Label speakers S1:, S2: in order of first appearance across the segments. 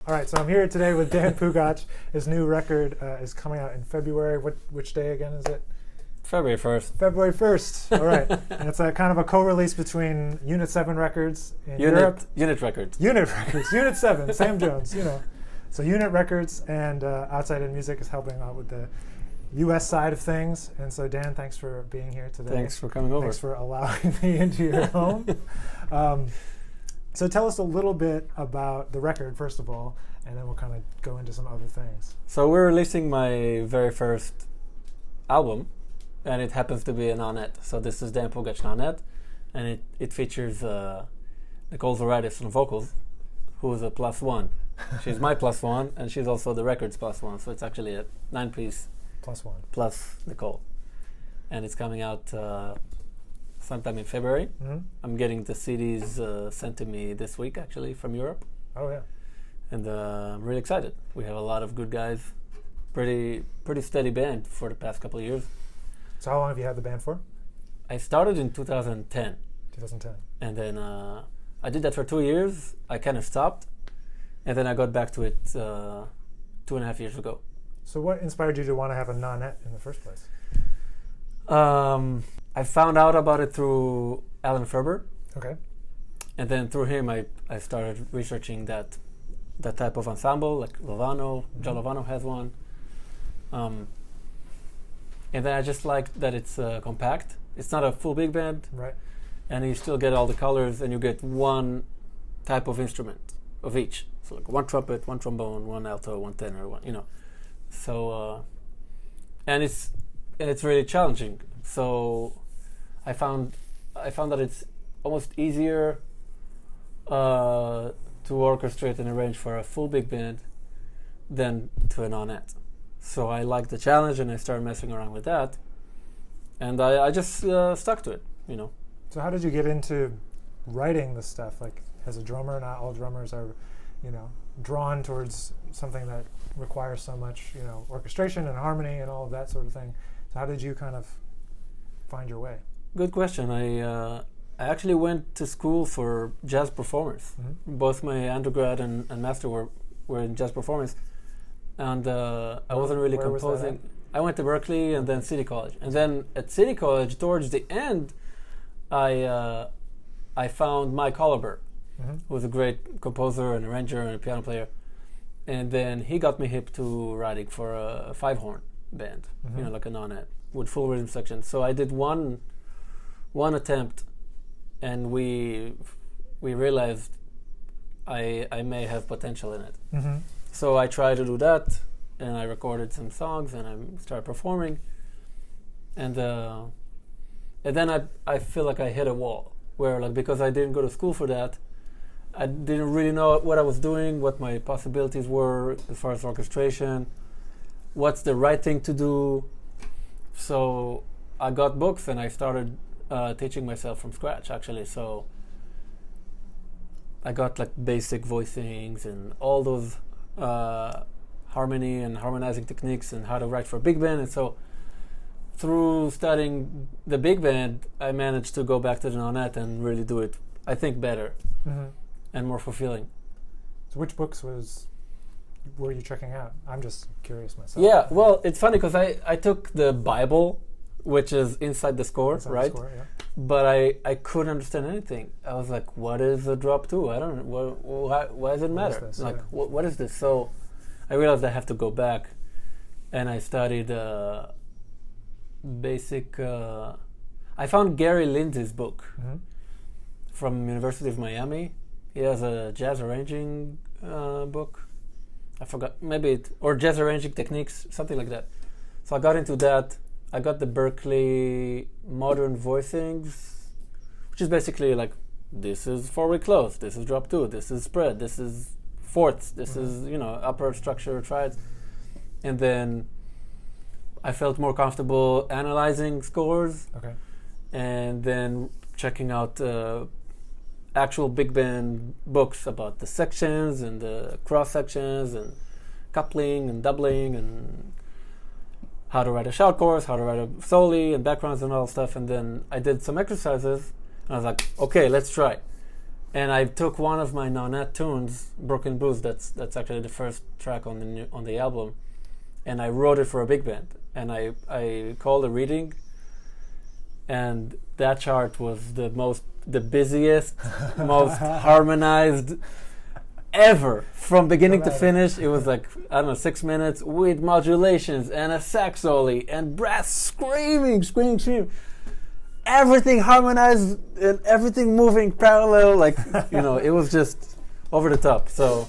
S1: All right, so I'm here today with Dan Pugach. His new record is coming out in February. Which day again is it?
S2: February 1st.
S1: February 1st. All right. And it's a kind of a co-release between Unit 7 Records in Europe.
S2: Unit Records.
S1: Unit Records. Unit 7. Sam Jones, you know. So Unit Records and Outside In Music is helping out with the U.S. side of things. And so, Dan, thanks for being here today.
S2: Thanks for coming over.
S1: Thanks for allowing me into your home. So tell us a little bit about the record, first of all, and then we'll kind of go into some other things.
S2: So we're releasing my very first album, and it happens to be a Nonet. So this is Dan Pugach Nonet, and it features Nicole Zoridis on vocals, who is a +1. She's my +1, and she's also the record's +1, so it's actually a 9-piece
S1: +1
S2: plus Nicole. And it's coming out sometime in February.
S1: Mm-hmm.
S2: I'm getting the CDs sent to me this week, actually, from Europe.
S1: Oh, yeah.
S2: And I'm really excited. We have a lot of good guys. Pretty steady band for the past couple of years.
S1: So how long have you had the band for?
S2: I started in 2010.
S1: 2010.
S2: And then I did that for 2 years. I kind of stopped. And then I got back to it 2.5 years ago.
S1: So what inspired you to want to have a Nonet in the first place?
S2: I found out about it through Alan Ferber.
S1: Okay.
S2: And then through him, I started researching that type of ensemble, like Lovano.
S1: Mm-hmm.
S2: John Lovano has one. And then I just liked that it's compact. It's not a full big band.
S1: Right. And
S2: you still get all the colors, and you get one type of instrument of each. So like one trumpet, one trombone, one alto, one tenor, one, you know. So, and it's really challenging. So I found that it's almost easier to orchestrate and arrange for a full big band than to a Nonet. So I liked the challenge, and I started messing around with that, and I just stuck to it, you know.
S1: So how did you get into writing this stuff? Like, as a drummer, not all drummers are, you know, drawn towards something that requires so much, you know, orchestration and harmony and all of that sort of thing. So how did you kind of find your way?
S2: Good question. I actually went to school for jazz performance.
S1: Mm-hmm.
S2: Both my undergrad and master were in jazz performance, and I wasn't really
S1: Where was that
S2: composing. I went to Berkeley and then City College, and then at City College, towards the end, I found Mike Holliber,
S1: Mm-hmm.
S2: who was a great composer and arranger and a piano player, and then he got me hip to writing for a 5-horn band,
S1: Mm-hmm.
S2: you know, like a Nonet with full rhythm section. So I did one attempt, and we realized I may have potential in it.
S1: Mm-hmm.
S2: So I tried to do that, and I recorded some songs, and I started performing, and then I feel like I hit a wall where, like, because I didn't go to school for that, I didn't really know what I was doing, what my possibilities were as far as orchestration, what's the right thing to do. So I got books, and I started teaching myself from scratch, actually. So I got like basic voicings and all those harmony and harmonizing techniques and how to write for a big band. And so through studying the big band, I managed to go back to the Nonet and really do it, I think, better
S1: Mm-hmm.
S2: and more fulfilling.
S1: So which books were you checking out? I'm just curious myself.
S2: Yeah, well, it's funny because I took the Bible, which is inside the score,
S1: Inside the
S2: right?
S1: score, yeah.
S2: But I couldn't understand anything. I was like, what is a drop 2? I don't know. Why does it matter?
S1: this?
S2: Like,
S1: Yeah.
S2: what is this? So I realized I have to go back, and I studied basic... I found Gary Lindsay's book
S1: Mm-hmm.
S2: from University of Miami. He has a jazz arranging book. I forgot, or jazz arranging techniques, something like that. So I got into that. I got the Berkeley Modern Voicings, which is basically like, this is 4-way close, this is drop 2, this is spread, this is fourths, this
S1: Mm-hmm.
S2: is, you know, upper structure triads. And then I felt more comfortable analyzing scores,
S1: Okay.
S2: and then checking out actual big band books about the sections and the cross sections and coupling and doubling and how to write a shout chorus, how to write a soli and backgrounds and all stuff. And then I did some exercises, and I was like, okay, let's try. And I took one of my Nonet tunes, Broken Blues. That's actually the first track on the album, and I wrote it for a big band. And I called a reading, and that chart was the busiest, most harmonized ever from beginning to finish. It was like, I don't know, 6 minutes with modulations and a sax solo and brass screaming. Everything harmonized and everything moving parallel, like, it was just over the top. So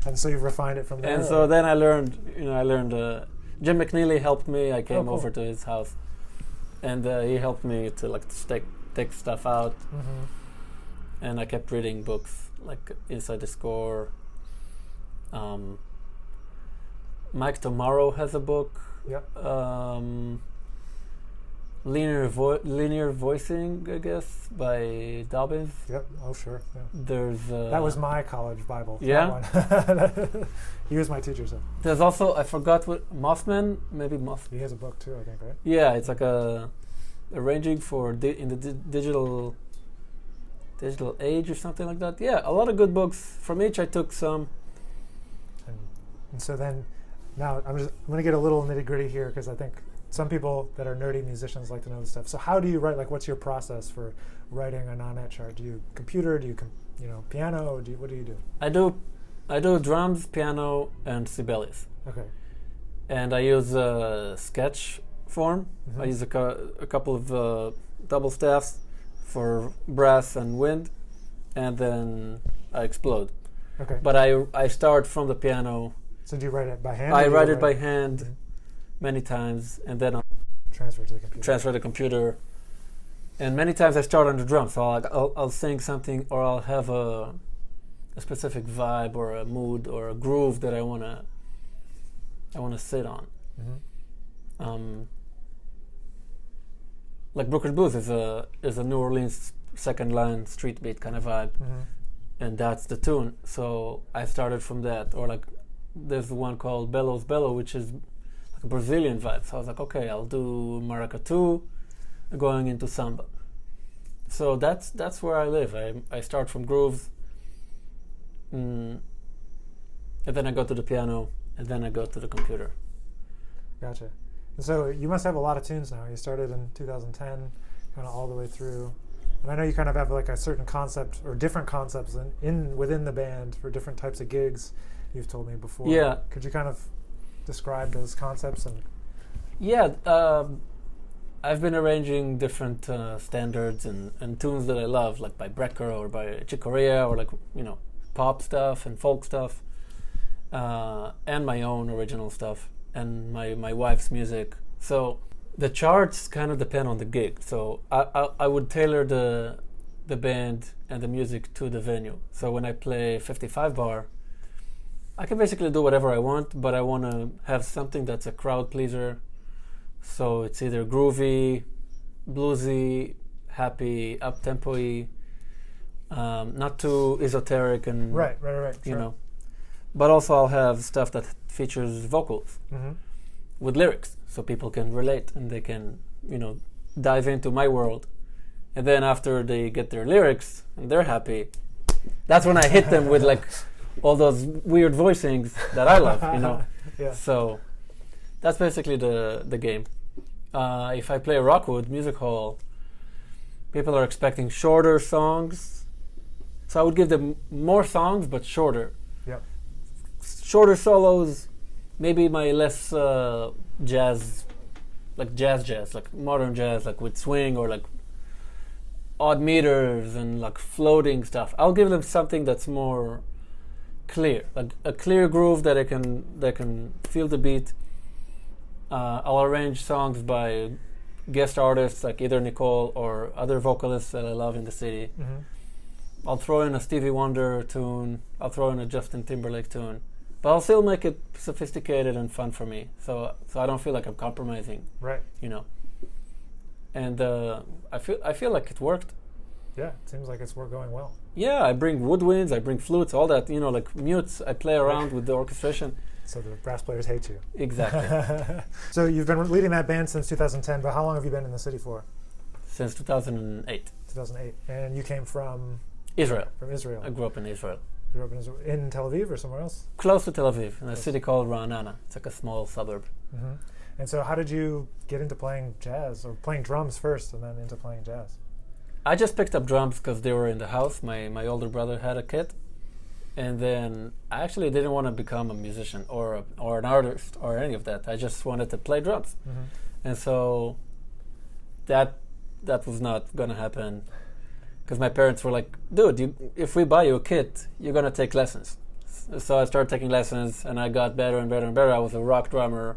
S1: and so you've refined it from there.
S2: And so then I learned Jim McNeely helped me. I came
S1: cool.
S2: over to his house, and he helped me to take stuff out.
S1: Mm-hmm.
S2: And I kept reading books like Inside the Score. Mike Tomorrow has a book.
S1: Yep.
S2: Linear Voicing, I guess, by Dobbins.
S1: Yep. Oh, sure. Yeah.
S2: There's
S1: that was my college Bible.
S2: Yeah.
S1: That one. He was my teacher. So
S2: there's also, I forgot what, Mothman, maybe Mothman.
S1: he has a book too, I think, right?
S2: Yeah, it's like arranging for in the digital age or something like that. Yeah, a lot of good books. From each I took some.
S1: And so then, now I'm going to get a little nitty gritty here because I think some people that are nerdy musicians like to know this stuff. So how do you write? Like, what's your process for writing a Nonet chart? Do you computer? Do you piano? Or what do you do?
S2: I do drums, piano, and Sibelius.
S1: Okay.
S2: And I use a sketch form.
S1: Mm-hmm.
S2: I use a couple of double staffs for brass and wind, and then I explode.
S1: Okay.
S2: But I start from the piano.
S1: So do you write it by hand?
S2: I write it by hand many times, and then I'll
S1: transfer to the computer.
S2: Transfer to the computer. And many times I start on the drums. So I'll sing something, or I'll have a specific vibe or a mood or a groove that I wanna sit on.
S1: Mm-hmm.
S2: Like Broken Blues is a New Orleans second line street beat kind of vibe,
S1: Mm-hmm.
S2: and that's the tune. So I started from that. Or like there's the one called Bellows Bellow, which is like a Brazilian vibe. So I was like, okay, I'll do maracatu going into samba. So that's where I live. I start from grooves, and then I go to the piano, and then I go to the computer.
S1: Gotcha. And so you must have a lot of tunes now. You started in 2010, kind of all the way through. And I know you kind of have like a certain concept or different concepts within the band for different types of gigs. You've told me before.
S2: Yeah.
S1: Could you kind of describe those concepts? And
S2: Yeah, I've been arranging different standards and tunes that I love, like by Brecker or by Chick Corea, or like pop stuff and folk stuff, and my own original stuff, and my wife's music. So the charts kind of depend on the gig. So I would tailor the band and the music to the venue. So when I play 55 bar, I can basically do whatever I want, but I want to have something that's a crowd pleaser. So it's either groovy, bluesy, happy, up-tempo-y, not too esoteric and
S1: right. Sure.
S2: But also I'll have stuff that features vocals
S1: Mm-hmm.
S2: with lyrics, so people can relate and they can, dive into my world. And then after they get their lyrics and they're happy, that's when I hit them with like all those weird voicings that I love,
S1: Yeah.
S2: So that's basically the game. If I play Rockwood Music Hall, people are expecting shorter songs, so I would give them more songs but shorter.
S1: Yep.
S2: Shorter solos, maybe my less jazz, like modern jazz, like with swing or like odd meters and like floating stuff. I'll give them something that's more clear, like a clear groove that I can feel the beat. I'll arrange songs by guest artists like either Nicole or other vocalists that I love in the city.
S1: Mm-hmm.
S2: I'll throw in a Stevie Wonder tune. I'll throw in a Justin Timberlake tune, but I'll still make it sophisticated and fun for me. So I don't feel like I'm compromising.
S1: Right.
S2: And I feel like it worked.
S1: Yeah, it seems like it's going well.
S2: Yeah, I bring woodwinds, I bring flutes, all that. Like mutes. I play around with the orchestration.
S1: So the brass players hate you.
S2: Exactly.
S1: So you've been leading that band since 2010, but how long have you been in the city for?
S2: Since 2008.
S1: 2008. And you came from
S2: Israel.
S1: From Israel.
S2: I grew up in Israel.
S1: You grew up in Israel, in Tel Aviv or somewhere else?
S2: Close to Tel Aviv, in a city called Ra'anana. It's like a small suburb.
S1: Mm-hmm. And so how did you get into playing jazz, or playing drums first and then into playing jazz?
S2: I just picked up drums because they were in the house. My older brother had a kit. And then I actually didn't want to become a musician or an artist or any of that. I just wanted to play drums.
S1: Mm-hmm. And
S2: so that was not going to happen. Because my parents were like, dude, if we buy you a kit, you're going to take lessons. So I started taking lessons, and I got better and better and better. I was a rock drummer.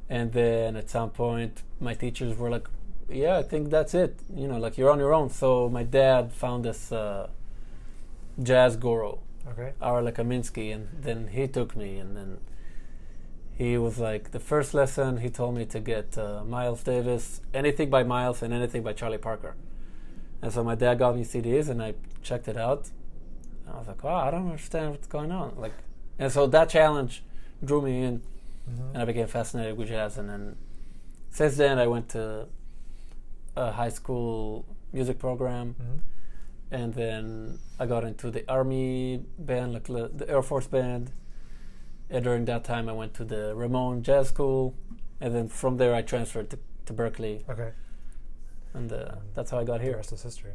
S2: And then at some point, my teachers were like, yeah, I think that's it. Like, you're on your own. So my dad found this jazz guru, Ara Kaminsky, and then he took me. And then he was like, the first lesson, he told me to get Miles Davis, anything by Miles and anything by Charlie Parker. And so my dad got me CDs, and I checked it out. And I was like, wow, I don't understand what's going on. And so that challenge drew me in, and I became fascinated with jazz. And then since then, I went to a high school music program, and then I got into the Army band, like the Air Force band. And during that time, I went to the Ramon Jazz School, and then from there, I transferred to Berkeley.
S1: Okay.
S2: And that's how I got here.
S1: The rest is history.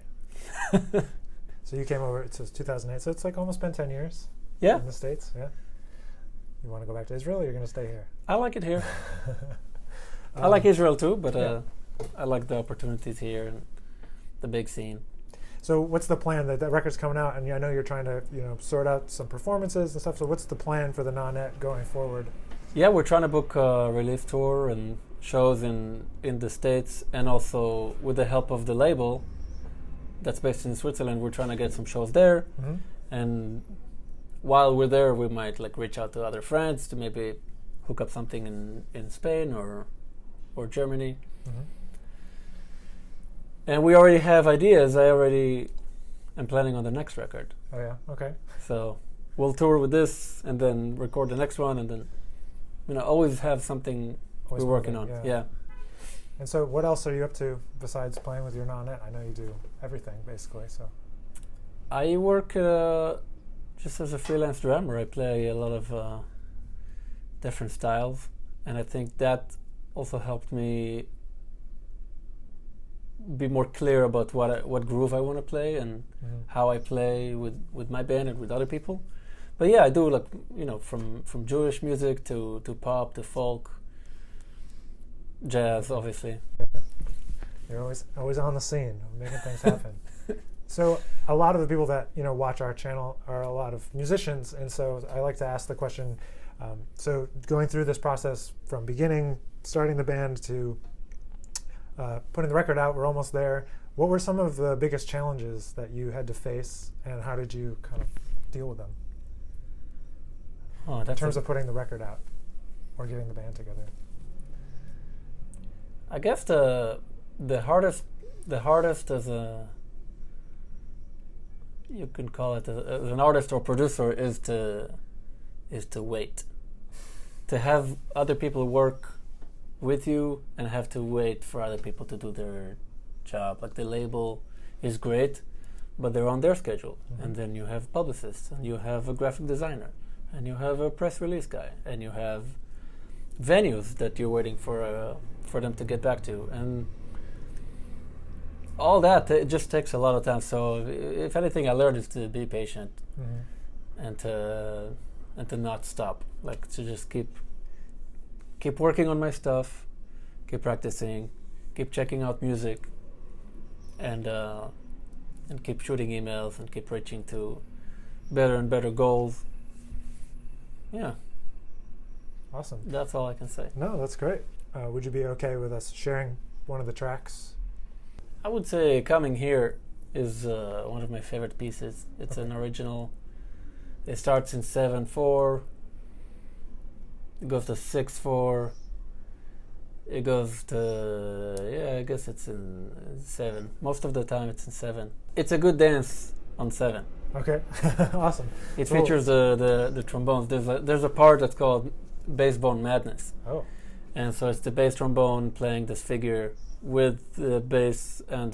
S1: So you came over, it says 2008, so it's like almost been 10 years in the States, yeah? You want to go back to Israel, or you're going to stay here?
S2: I like it here. I like Israel too, but I like the opportunities here and the big scene. So
S1: what's the plan? That record's coming out, and I know you're trying to sort out some performances and stuff, so what's the plan for the Nonet going forward?
S2: Yeah, we're trying to book a release tour and shows in the States, and also with the help of the label that's based in Switzerland, we're trying to get some shows there. And while we're there, we might reach out to other friends to maybe hook up something in Spain or Germany. And we already have ideas. I already am planning on the next record.
S1: Oh yeah, okay.
S2: So we'll tour with this and then record the next one, and then always have something we're working on. Yeah.
S1: And so what else are you up to besides playing with your Nonet? I know you do everything, basically. So
S2: I work just as a freelance drummer. I play a lot of different styles, and I think that also helped me be more clear about what groove I want to play and how I play with my band and with other people. But yeah, I do from Jewish music to pop to folk, jazz, obviously.
S1: You're always on the scene, making things happen. So a lot of the people that watch our channel are a lot of musicians, and so I like to ask the question. So going through this process from beginning, starting the band to putting the record out, we're almost there. What were some of the biggest challenges that you had to face, and how did you kind of deal with them? In terms of putting the record out or getting the band together.
S2: I guess the hardest as you can call it as an artist or producer is to wait, to have other people work with you and have to wait for other people to do their job. Like the label is great, but they're on their schedule, and then you have publicists, and you have a graphic designer, and you have a press release guy, and you have venues that you're waiting for them to get back to, and all that. It just takes a lot of time. So if anything, I learned is to be patient and to not stop. To just keep working on my stuff, keep practicing, keep checking out music, and keep shooting emails and keep reaching to better and better goals. Yeah.
S1: Awesome.
S2: That's all I can say.
S1: No, that's great. Would you be okay with us sharing one of the tracks?
S2: I would say Coming Here is one of my favorite pieces. It's an original. It starts in 7/4. It goes to 6/4. It goes to, I guess it's in 7. Most of the time it's in 7. It's a good dance on 7.
S1: Okay, awesome.
S2: It features the trombones. There's a part that's called Bass Bone Madness.
S1: Oh.
S2: And so it's the bass trombone playing this figure with the bass and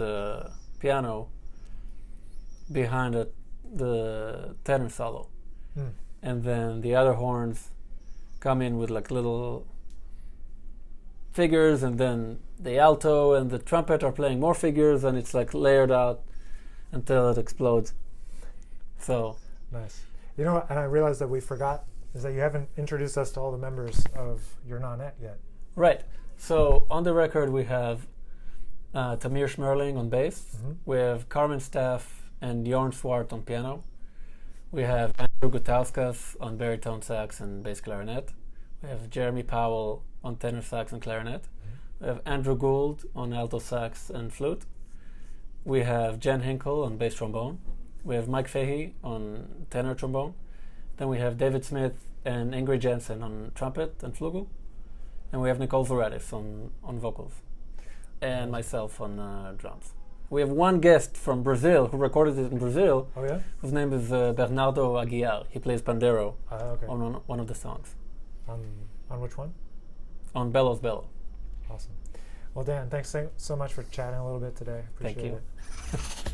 S2: piano behind the tenor solo. And then the other horns come in with like little figures, and then the alto and the trumpet are playing more figures, and it's like layered out until it explodes. So
S1: nice. You know, and I realized that we forgot is that you haven't introduced us to all the members of your Nonet yet.
S2: Right. So on the record we have Tamir Schmerling on bass. We have Carmen Staff and Jorn Swart on piano. We have Andrew Gutauskas on baritone sax and bass clarinet. We have Jeremy Powell on tenor sax and clarinet. We have Andrew Gould on alto sax and flute. We have Jen Hinkle on bass trombone. We have Mike Fahey on tenor trombone. Then we have David Smith and Ingrid Jensen on trumpet and flugel. And we have Nicole Zoratis on vocals. And myself on drums. We have one guest from Brazil who recorded it in Brazil.
S1: Oh yeah?
S2: Whose name is Bernardo Aguiar. He plays pandero
S1: Okay.
S2: on one of the songs.
S1: On which one?
S2: On Bellows Bellow.
S1: Awesome. Well, Dan, thanks so much for chatting a little bit today. Appreciate
S2: Thank you.
S1: it.